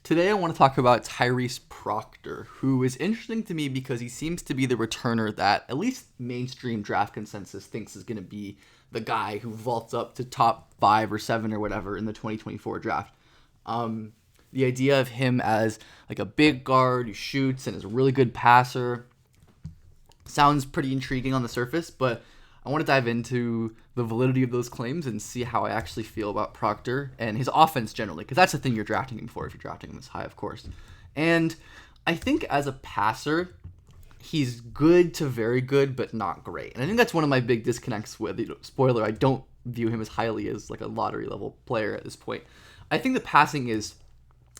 Today I want to talk about Tyrese Proctor, who is interesting to me because he seems to be the returner that at least mainstream draft consensus thinks is going to be the guy who vaults up to top 5 or 7 or whatever in the 2024 draft. The idea of him as like a big guard who shoots and is a really good passer sounds pretty intriguing on the surface, but I want to dive into the validity of those claims and see how I actually feel about Proctor and his offense generally, because that's the thing you're drafting him for if you're drafting him this high, of course. And I think as a passer, he's good to very good, but not great. And I think that's one of my big disconnects with, spoiler, I don't view him as highly as like a lottery level player at this point. I think the passing is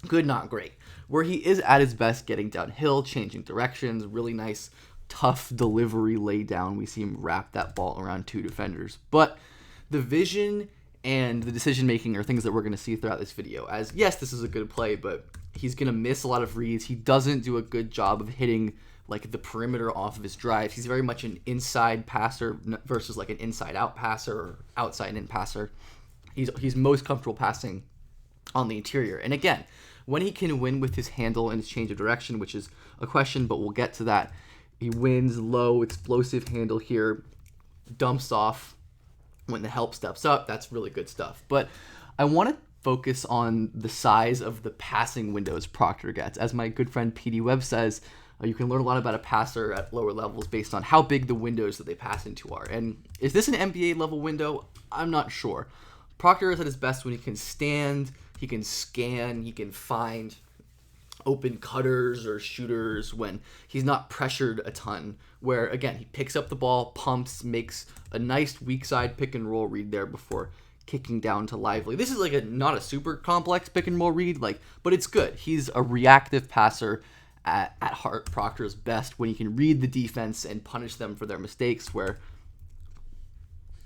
good, not great, where he is at his best getting downhill, changing directions, really nice tough delivery lay down. We see him wrap that ball around 2 defenders. But the vision and the decision making are things that we're going to see throughout this video. As yes, this is a good play, but he's going to miss a lot of reads. He doesn't do a good job of hitting like the perimeter off of his drives. He's very much an inside passer versus like an inside out passer or outside in passer. He's most comfortable passing on the interior. And again, when he can win with his handle and his change of direction, which is a question, but we'll get to that. He wins low, explosive handle here, dumps off when the help steps up. That's really good stuff. But I want to focus on the size of the passing windows Proctor gets. As my good friend PD Webb says, you can learn a lot about a passer at lower levels based on how big the windows that they pass into are. And is this an NBA level window? I'm not sure. Proctor is at his best when he can stand, he can scan, he can find open cutters or shooters when he's not pressured a ton, where again he picks up the ball, pumps, makes a nice weak side pick and roll read there before kicking down to Lively. This is like not a super complex pick and roll read, but it's good. He's a reactive passer at heart. Proctor's best when he can read the defense and punish them for their mistakes, where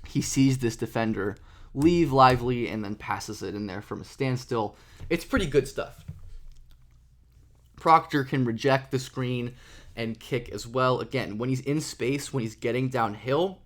he sees this defender leave Lively and then passes it in there from a standstill. It's pretty good stuff. Proctor can reject the screen and kick as well. Again, when he's in space, when he's getting downhill,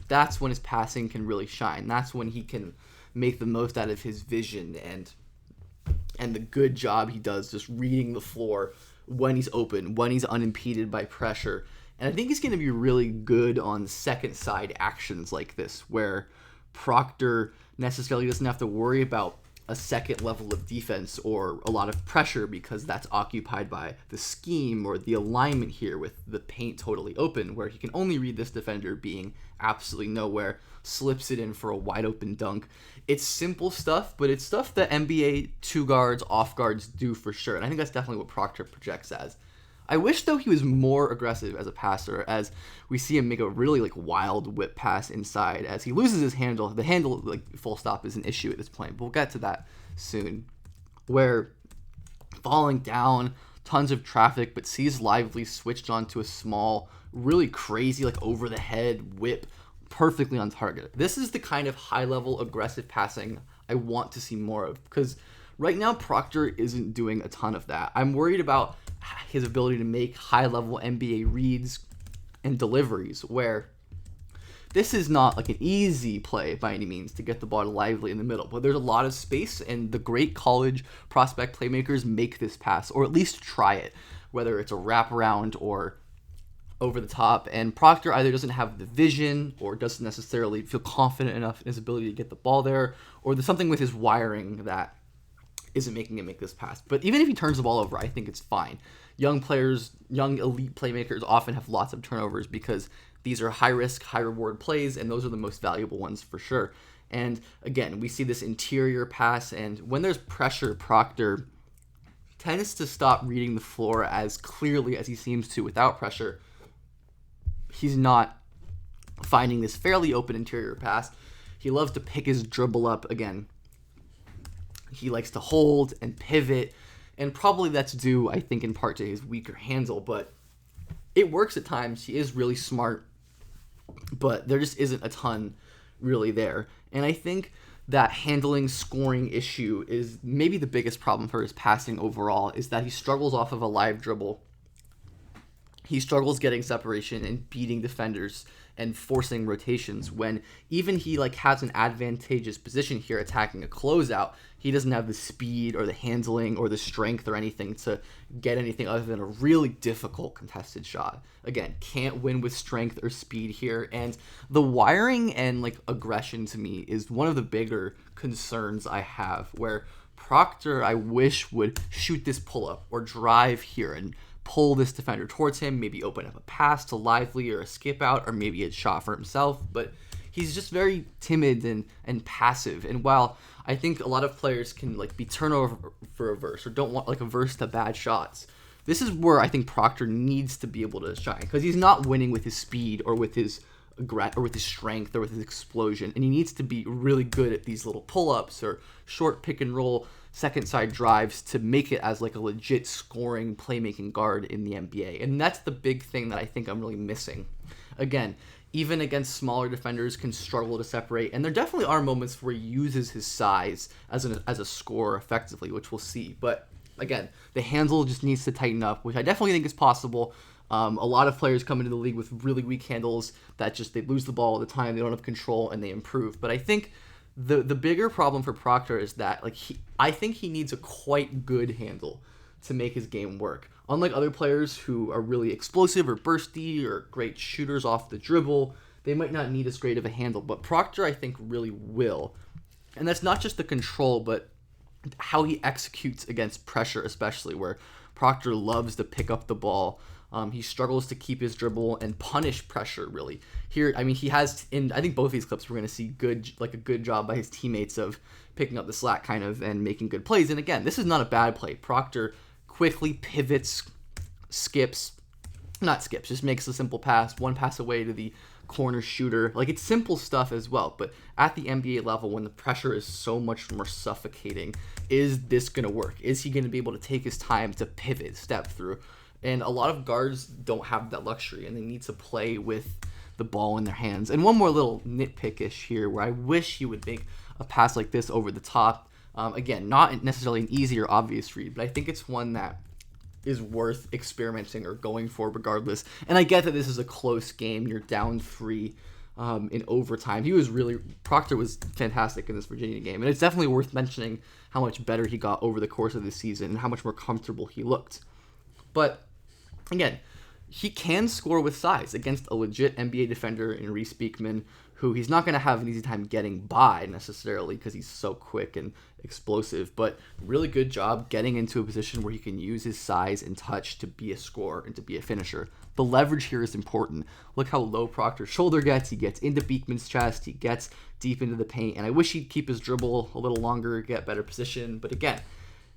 that's when his passing can really shine. That's when he can make the most out of his vision and the good job he does just reading the floor when he's open, when he's unimpeded by pressure. And I think he's going to be really good on second side actions like this, where Proctor necessarily doesn't have to worry about a second level of defense or a lot of pressure because that's occupied by the scheme or the alignment here with the paint totally open, where he can only read this defender being absolutely nowhere, slips it in for a wide open dunk. It's simple stuff, but it's stuff that NBA 2 guards, off guards do for sure. And I think that's definitely what Proctor projects as. I wish, though, he was more aggressive as a passer, as we see him make a really wild whip pass inside as he loses his handle. The handle, full stop, is an issue at this point, but we'll get to that soon. Where falling down, tons of traffic, but sees Lively switched onto a small, really crazy, over the head whip, perfectly on target. This is the kind of high-level aggressive passing I want to see more of, because right now Proctor isn't doing a ton of that. I'm worried about his ability to make high-level NBA reads and deliveries, where this is not an easy play by any means to get the ball to Lively in the middle, but there's a lot of space, and the great college prospect playmakers make this pass, or at least try it, whether it's a wraparound or over the top. And Proctor either doesn't have the vision or doesn't necessarily feel confident enough in his ability to get the ball there, or there's something with his wiring that isn't making him make this pass. But even if he turns the ball over, I think it's fine. Young players, young elite playmakers often have lots of turnovers because these are high risk, high reward plays, and those are the most valuable ones for sure. And again, we see this interior pass, and when there's pressure, Proctor tends to stop reading the floor as clearly as he seems to without pressure. He's not finding this fairly open interior pass. He loves to pick his dribble up again. He likes to hold and pivot, and probably that's due, I think, in part to his weaker handle, but it works at times. He is really smart, but there just isn't a ton really there. And I think that handling scoring issue is maybe the biggest problem for his passing overall, is that he struggles off of a live dribble he struggles getting separation and beating defenders and forcing rotations when even he like has an advantageous position here attacking a closeout. He doesn't have the speed or the handling or the strength or anything to get anything other than a really difficult contested shot. Again, can't win with strength or speed here. And the wiring and like aggression to me is one of the bigger concerns I have, where Proctor, I wish, would shoot this pull-up or drive here and pull this defender towards him, maybe open up a pass to Lively or a skip out or maybe a shot for himself. But he's just very timid and passive. And while I think a lot of players can like be turnover for a verse or don't want like averse to bad shots, this is where I think Proctor needs to be able to shine, because he's not winning with his speed or with his strength or with his explosion, and he needs to be really good at these little pull-ups or short pick and roll second side drives to make it as like a legit scoring playmaking guard in the NBA. And that's the big thing that I think I'm really missing. Again, even against smaller defenders can struggle to separate, and there definitely are moments where he uses his size as a scorer effectively, which we'll see. But again, the handle just needs to tighten up, which I definitely think is possible. A lot of players come into the league with really weak handles that just they lose the ball all the time, they don't have control, and they improve. But I think the bigger problem for Proctor is that I think he needs a quite good handle to make his game work. Unlike other players who are really explosive or bursty or great shooters off the dribble, they might not need as great of a handle. But Proctor, I think, really will. And that's not just the control, but how he executes against pressure, especially, where Proctor loves to pick up the ball. He struggles to keep his dribble and punish pressure, really. Here, I mean, he has, in I think both these clips, we're going to see a good job by his teammates of picking up the slack kind of and making good plays. And again, this is not a bad play. Proctor quickly pivots, just makes a simple pass, one pass away to the corner shooter. Like, it's simple stuff as well. But at the NBA level, when the pressure is so much more suffocating, is this going to work? Is he going to be able to take his time to pivot, step through? And a lot of guards don't have that luxury, and they need to play with the ball in their hands. And one more little nitpickish here, where I wish he would make a pass like this over the top. Again, not necessarily an easy or obvious read, but I think it's one that is worth experimenting or going for regardless. And I get that this is a close game. You're down 3 in overtime. Proctor was fantastic in this Virginia game. And it's definitely worth mentioning how much better he got over the course of the season and how much more comfortable he looked. But again, he can score with size against a legit NBA defender in Reese Beekman, who he's not going to have an easy time getting by necessarily because he's so quick and explosive, but really good job getting into a position where he can use his size and touch to be a scorer and to be a finisher. The leverage here is important. Look how low Proctor's shoulder gets. He gets into Beekman's chest. He gets deep into the paint, and I wish he'd keep his dribble a little longer, get better position, but again,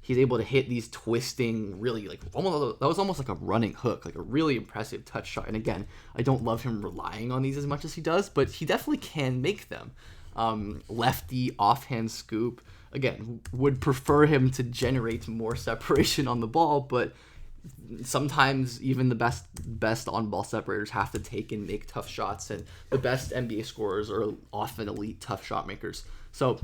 he's able to hit these twisting, really that was almost like a running hook, like a really impressive touch shot. And again, I don't love him relying on these as much as he does, but he definitely can make them. Lefty offhand scoop. Again, would prefer him to generate more separation on the ball, but sometimes even the best on-ball separators have to take and make tough shots, and the best NBA scorers are often elite tough shot makers. So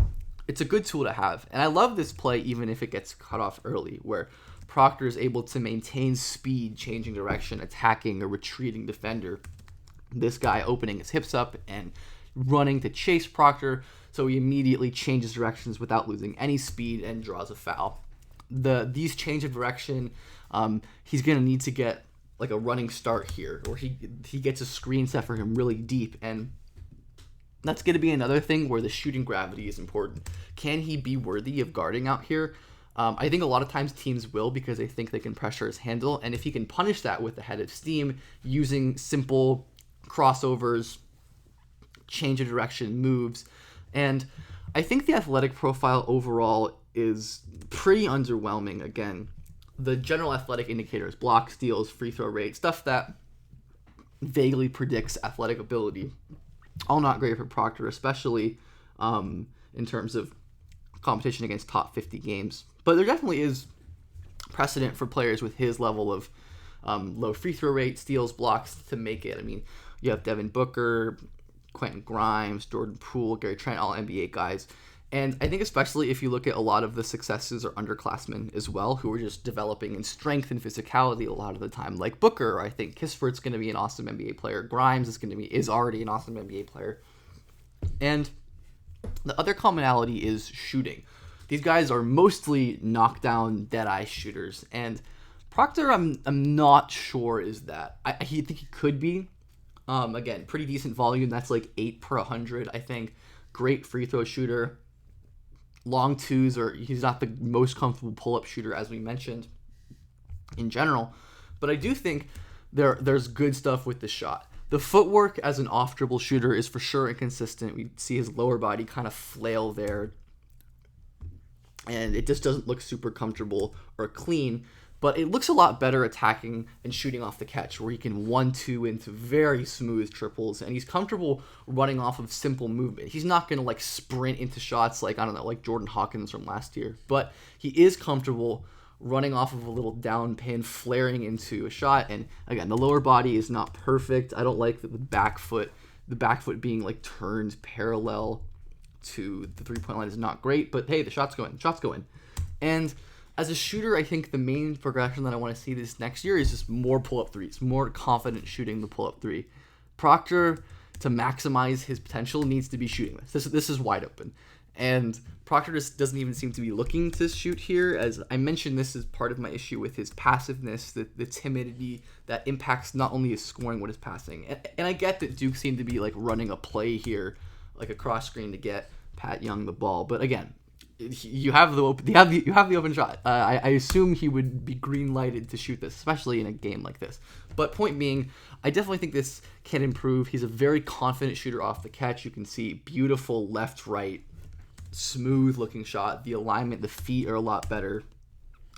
it's a good tool to have. And I love this play even if it gets cut off early, where Proctor is able to maintain speed, changing direction, attacking a retreating defender. This guy opening his hips up and running to chase Proctor, so he immediately changes directions without losing any speed and draws a foul. These change of direction, he's going to need to get like a running start here, or he gets a screen set for him really deep, and that's going to be another thing where the shooting gravity is important. Can he be worthy of guarding out here? I think a lot of times teams will, because they think they can pressure his handle. And if he can punish that with a head of steam, using simple crossovers, change of direction moves. And I think the athletic profile overall is pretty underwhelming. Again, the general athletic indicators, block, steals, free throw rate, stuff that vaguely predicts athletic ability, all not great for Proctor, especially in terms of competition against top 50 games. But there definitely is precedent for players with his level of low free throw rate, steals, blocks to make it. I mean, you have Devin Booker, Quentin Grimes, Jordan Poole, Gary Trent, all NBA guys. And I think especially if you look at a lot of the successes are underclassmen as well, who are just developing in strength and physicality a lot of the time. Like Booker, I think Kispert's going to be an awesome NBA player. Grimes is already an awesome NBA player. And the other commonality is shooting. These guys are mostly knockdown, dead-eye shooters. And Proctor, I'm not sure is that. I think he could be. Again, pretty decent volume. That's like 8 per 100, I think. Great free throw shooter. Long twos, or he's not the most comfortable pull-up shooter, as we mentioned, in general. But I do think there's good stuff with the shot. The footwork as an off-dribble shooter is for sure inconsistent. We see his lower body kind of flail there, and it just doesn't look super comfortable or clean. But it looks a lot better attacking and shooting off the catch, where he can 1-2 into very smooth triples, and he's comfortable running off of simple movement. He's not going to like sprint into shots like, I don't know, like Jordan Hawkins from last year, but he is comfortable running off of a little down pin, flaring into a shot. And again, the lower body is not perfect. I don't like the back foot being like turned parallel to the three-point line is not great, but hey, the shot's going. And as a shooter, I think the main progression that I want to see this next year is just more pull-up threes, more confident shooting the pull-up three. Proctor, to maximize his potential, needs to be shooting this. This is wide open. And Proctor just doesn't even seem to be looking to shoot here. As I mentioned, this is part of my issue with his passiveness, the timidity that impacts not only his scoring, but his passing. And I get that Duke seemed to be like running a play here, like a cross screen to get Pat Young the ball. But again, you have the open shot. I assume he would be green lighted to shoot this, especially in a game like this. But point being, I definitely think this can improve. He's a very confident shooter off the catch. You can see beautiful left, right, smooth looking shot. The alignment, the feet are a lot better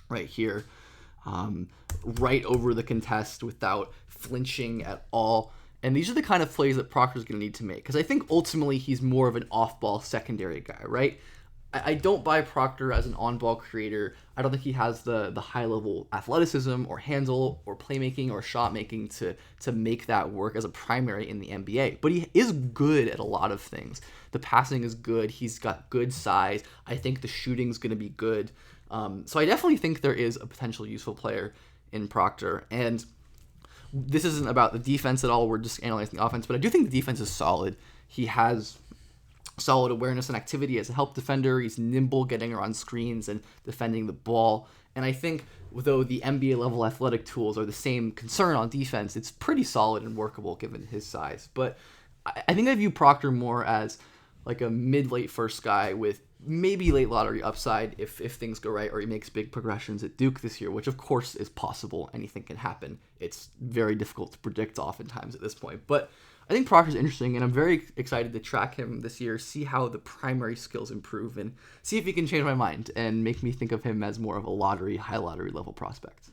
right here. Right over the contest without flinching at all. And these are the kind of plays that Proctor's going to need to make, because I think ultimately he's more of an off-ball secondary guy, right? I don't buy Proctor as an on-ball creator. I don't think he has the high-level athleticism or handle or playmaking or shot-making to make that work as a primary in the NBA. But he is good at a lot of things. The passing is good. He's got good size. I think the shooting's going to be good. So I definitely think there is a potential useful player in Proctor. And this isn't about the defense at all. We're just analyzing the offense. But I do think the defense is solid. He has solid awareness and activity as a help defender. He's nimble getting around screens and defending the ball. And I think, though the NBA level athletic tools are the same concern on defense, it's pretty solid and workable given his size. But I think I view Proctor more as like a mid-late first guy with maybe late lottery upside if things go right, or he makes big progressions at Duke this year, which of course is possible. Anything can happen. It's very difficult to predict oftentimes at this point. But I think Proctor's interesting, and I'm very excited to track him this year, see how the primary skills improve, and see if he can change my mind and make me think of him as more of a high lottery level prospect.